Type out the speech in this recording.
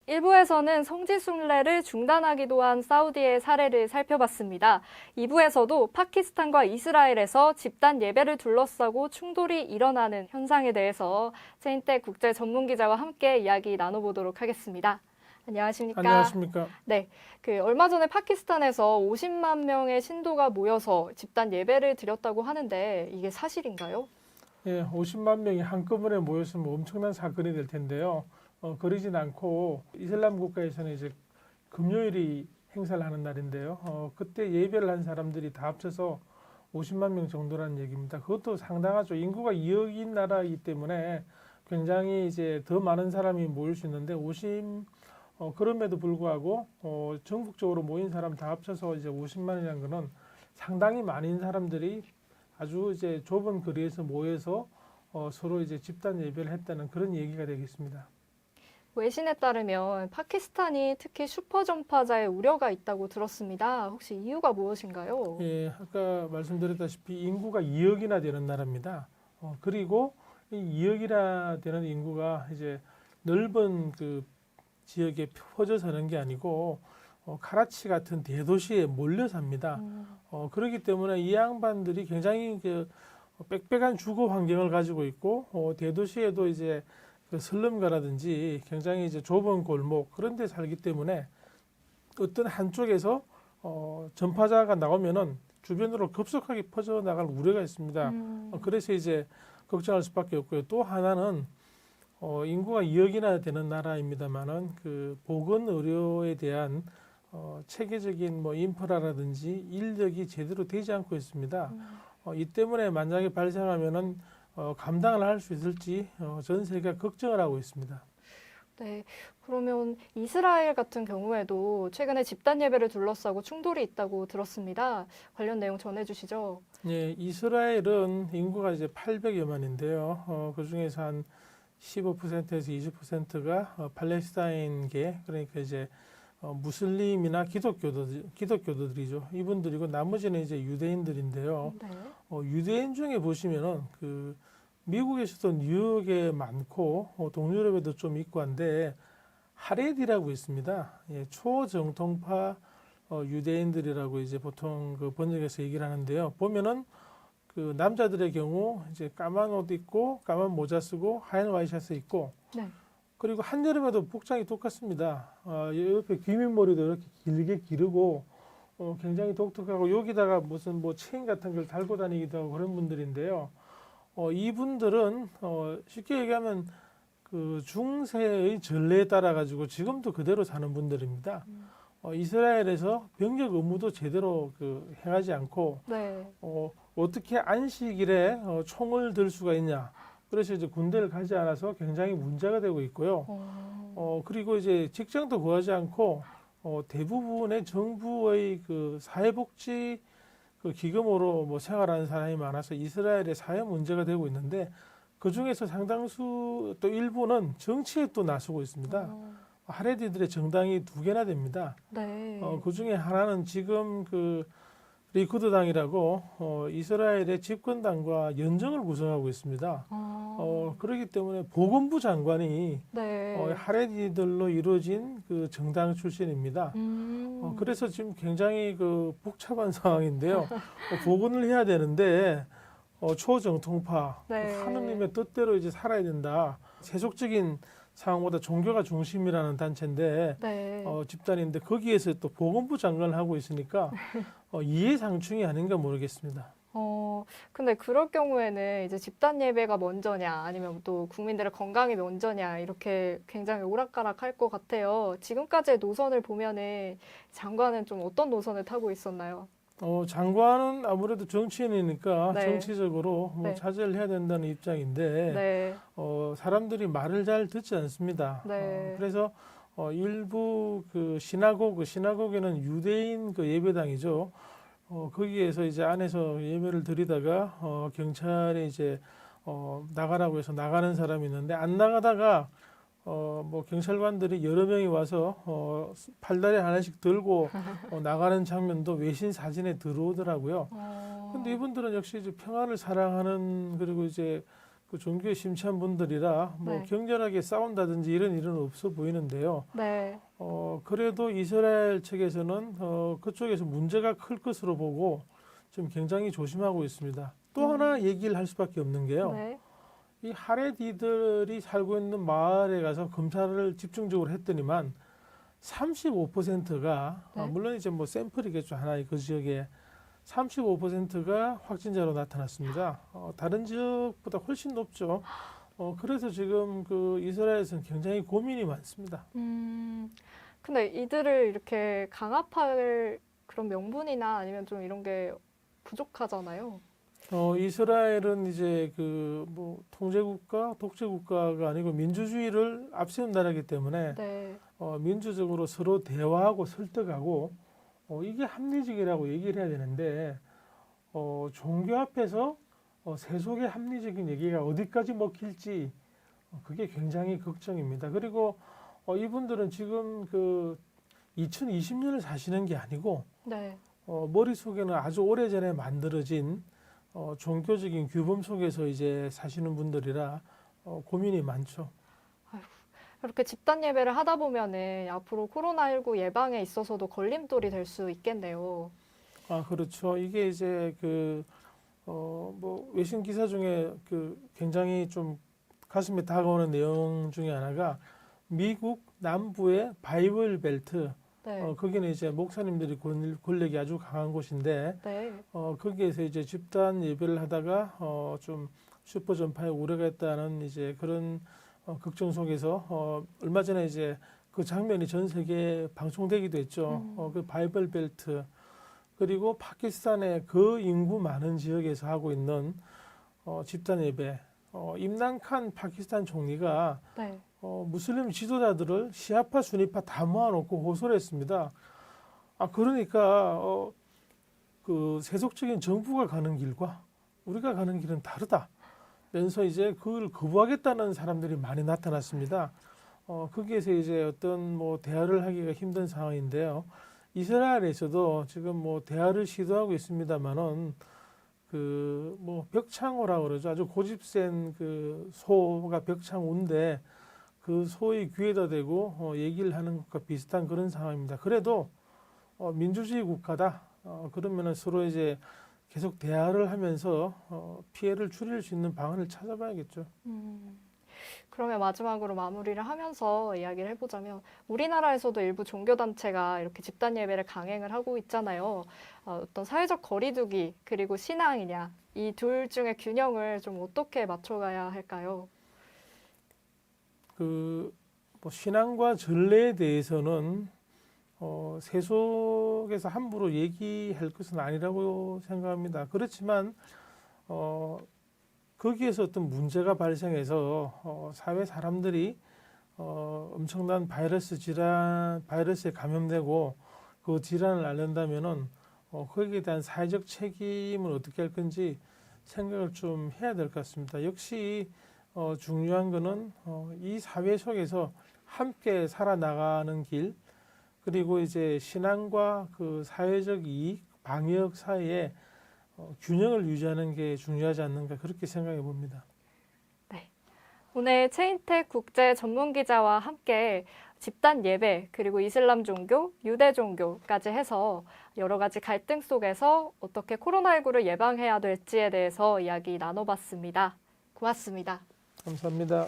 1부에서는 성지순례를 중단하기도 한 사우디의 사례를 살펴봤습니다. 2부에서도 파키스탄과 이스라엘에서 집단 예배를 둘러싸고 충돌이 일어나는 현상에 대해서 최인태 국제 전문기자와 함께 이야기 나눠보도록 하겠습니다. 안녕하십니까? 안녕하십니까? 네, 얼마 전에 파키스탄에서 50만 명의 신도가 모여서 집단 예배를 드렸다고 하는데 이게 사실인가요? 예, 50만 명이 한꺼번에 모였으면 엄청난 사건이 될 텐데요. 그러진 않고 이슬람 국가에서는 이제 금요일이 행사를 하는 날인데요. 그때 예배를 한 사람들이 다 합쳐서 50만 명 정도라는 얘기입니다. 그것도 상당하죠. 인구가 2억인 나라이기 때문에 굉장히 이제 더 많은 사람이 모일 수 있는데 그럼에도 불구하고 전국적으로 모인 사람 다 합쳐서 이제 50만이라는 거는 상당히 많은 사람들이 아주 이제 좁은 거리에서 모여서 서로 이제 집단 예배를 했다는 그런 얘기가 되겠습니다. 외신에 따르면 파키스탄이 특히 슈퍼 전파자의 우려가 있다고 들었습니다. 혹시 이유가 무엇인가요? 예, 아까 말씀드렸다시피 인구가 2억이나 되는 나라입니다. 그리고 이 2억이나 되는 인구가 이제 넓은 그 지역에 퍼져 사는 게 아니고 카라치 같은 대도시에 몰려 삽니다. 그렇기 때문에 이 양반들이 굉장히 그 빽빽한 주거 환경을 가지고 있고 대도시에도 이제 그 슬럼가라든지 굉장히 이제 좁은 골목 그런 데 살기 때문에 어떤 한쪽에서 전파자가 나오면은 주변으로 급속하게 퍼져 나갈 우려가 있습니다. 그래서 이제 걱정할 수밖에 없고요. 또 하나는 인구가 2억이나 되는 나라입니다만은 그 보건 의료에 대한 체계적인 뭐 인프라라든지 인력이 제대로 되지 않고 있습니다. 이 때문에 만약에 발생하면은 감당을 할 수 있을지 전 세계가 걱정을 하고 있습니다. 네, 그러면 이스라엘 같은 경우에도 최근에 집단 예배를 둘러싸고 충돌이 있다고 들었습니다. 관련 내용 전해주시죠. 예, 이스라엘은 인구가 이제 800여만인데요. 그 중에서 한 15%에서 20%가 팔레스타인계 그러니까 이제 무슬림이나 기독교도들이죠. 이분들이고 나머지는 이제 유대인들인데요. 네. 유대인 중에 보시면은 그 미국에서도 뉴욕에 많고 동유럽에도 좀 있고 한데 하레디라고 있습니다. 예, 초정통파 유대인들이라고 이제 보통 그 번역에서 얘기를 하는데요. 보면은 그 남자들의 경우 이제 까만 옷 입고 까만 모자 쓰고 하얀 와이셔츠 입고 네. 그리고 한여름에도 복장이 똑같습니다. 옆에 귀밑머리도 이렇게 길게 기르고 굉장히 독특하고 여기다가 무슨 뭐 체인 같은 걸 달고 다니기도 하고 그런 분들인데요. 이분들은 쉽게 얘기하면 그 중세의 전례에 따라 가지고 지금도 그대로 사는 분들입니다. 이스라엘에서 병력 의무도 제대로 그 행하지 않고 네. 어떻게 안식일에 총을 들 수가 있냐. 그래서 이제 군대를 가지 않아서 굉장히 문제가 되고 있고요. 그리고 이제 직장도 구하지 않고 대부분의 정부의 그 사회복지 그 기금으로 뭐 생활하는 사람이 많아서 이스라엘의 사회 문제가 되고 있는데 그 중에서 상당수 또 일부는 정치에 또 나서고 있습니다. 하레디들의 정당이 2개나 됩니다. 네. 그 중에 하나는 지금 그 리쿠드당이라고 이스라엘의 집권당과 연정을 구성하고 있습니다. 그렇기 때문에 보건부 장관이 네. 하레디들로 이루어진 그 정당 출신입니다. 그래서 지금 굉장히 그 복잡한 상황인데요. 보건을 해야 되는데 초정통파 네. 하느님의 뜻대로 이제 살아야 된다. 세속적인 상황보다 종교가 중심이라는 단체인데 네. 집단인데 거기에서 또 보건부 장관을 하고 있으니까 이해상충이 아닌가 모르겠습니다. 근데 그럴 경우에는 이제 집단 예배가 먼저냐 아니면 또 국민들의 건강이 먼저냐 이렇게 굉장히 오락가락할 것 같아요. 지금까지의 노선을 보면은 장관은 좀 어떤 노선을 타고 있었나요? 장관은 아무래도 정치인이니까 네. 정치적으로 뭐 네. 자제를 해야 된다는 입장인데 네. 사람들이 말을 잘 듣지 않습니다. 네. 그래서 일부 그 시나고그에는 유대인 그 예배당이죠. 거기에서 이제 안에서 예배를 드리다가 경찰에 이제 나가라고 해서 나가는 사람이 있는데 안 나가다가 뭐 경찰관들이 여러 명이 와서 팔다리 하나씩 들고 나가는 장면도 외신 사진에 들어오더라고요. 근데 이분들은 역시 이제 평화를 사랑하는 그리고 이제 그 종교에 심취한 분들이라 뭐 네. 격렬하게 싸운다든지 이런 일은 없어 보이는데요. 네. 그래도 이스라엘 측에서는 그쪽에서 문제가 클 것으로 보고 좀 굉장히 조심하고 있습니다. 또 하나 얘기를 할 수밖에 없는 게요. 네. 이 하레디들이 살고 있는 마을에 가서 검사를 집중적으로 했더니만 35%가 네. 물론 이제 뭐 샘플이겠죠. 하나의 그 지역에 35%가 확진자로 나타났습니다. 다른 지역보다 훨씬 높죠. 그래서 지금 그 이스라엘에서는 굉장히 고민이 많습니다. 근데 이들을 이렇게 강압할 그런 명분이나 아니면 좀 이런 게 부족하잖아요. 이스라엘은 이제 그 뭐 통제국가, 독재국가가 아니고 민주주의를 앞세운 나라이기 때문에 네. 민주적으로 서로 대화하고 설득하고 이게 합리적이라고 얘기를 해야 되는데 종교 앞에서 세속의 합리적인 얘기가 어디까지 먹힐지 그게 굉장히 걱정입니다. 그리고 이분들은 지금 그 2020년을 사시는 게 아니고 네. 머릿속에는 아주 오래전에 만들어진 종교적인 규범 속에서 이제 사시는 분들이라 고민이 많죠. 이렇게 집단 예배를 하다 보면은 앞으로 코로나19 예방에 있어서도 걸림돌이 될 수 있겠네요. 아, 그렇죠. 이게 이제 뭐 외신 기사 중에 그 굉장히 좀 가슴에 다가오는 내용 중에 하나가 미국 남부의 바이블 벨트, 네. 거기는 이제 목사님들이 권력이 아주 강한 곳인데, 네. 거기에서 이제 집단 예배를 하다가 좀 슈퍼 전파에 우려가 있다는 이제 그런 걱정 속에서 얼마 전에 이제 그 장면이 전 세계에 방송되기도 했죠. 그 바이블 벨트. 그리고 파키스탄의 그 인구 많은 지역에서 하고 있는 집단 예배. 임란 칸 파키스탄 총리가 네. 무슬림 지도자들을 시아파, 수니파 다 모아놓고 호소를 했습니다. 그러니까 그 세속적인 정부가 가는 길과 우리가 가는 길은 다르다. 면서 이제 그걸 거부하겠다는 사람들이 많이 나타났습니다. 거기에서 이제 어떤 뭐 대화를 하기가 힘든 상황인데요. 이스라엘에서도 지금 뭐 대화를 시도하고 있습니다만은 그 뭐 벽창호라고 그러죠. 아주 고집센 그 소가 벽창호인데 그 소의 귀에다 대고 얘기를 하는 것과 비슷한 그런 상황입니다. 그래도 민주주의 국가다. 그러면은 서로 이제 계속 대화를 하면서 피해를 줄일 수 있는 방안을 찾아봐야겠죠. 그러면 마지막으로 마무리를 하면서 이야기를 해보자면 우리나라에서도 일부 종교단체가 이렇게 집단 예배를 강행을 하고 있잖아요. 어떤 사회적 거리두기 그리고 신앙이냐 이 둘 중의 균형을 좀 어떻게 맞춰가야 할까요? 그 뭐 신앙과 전례에 대해서는 세속에서 함부로 얘기할 것은 아니라고 생각합니다. 그렇지만 거기에서 어떤 문제가 발생해서 사회 사람들이 엄청난 바이러스에 감염되고 그 질환을 앓는다면은 거기에 대한 사회적 책임을 어떻게 할 건지 생각을 좀 해야 될 것 같습니다. 역시 중요한 거는 이 사회 속에서 함께 살아나가는 길, 그리고 이제 신앙과 그 사회적 이익, 방역 사이에 균형을 유지하는 게 중요하지 않는가 그렇게 생각해 봅니다. 오늘 최인택 국제 전문 기자와 함께 집단 예배 그리고 이슬람 종교, 유대 종교까지 해서 여러 가지 갈등 속에서 어떻게 코로나19를 예방해야 될지에 대해서 이야기 나눠봤습니다. 고맙습니다. 감사합니다.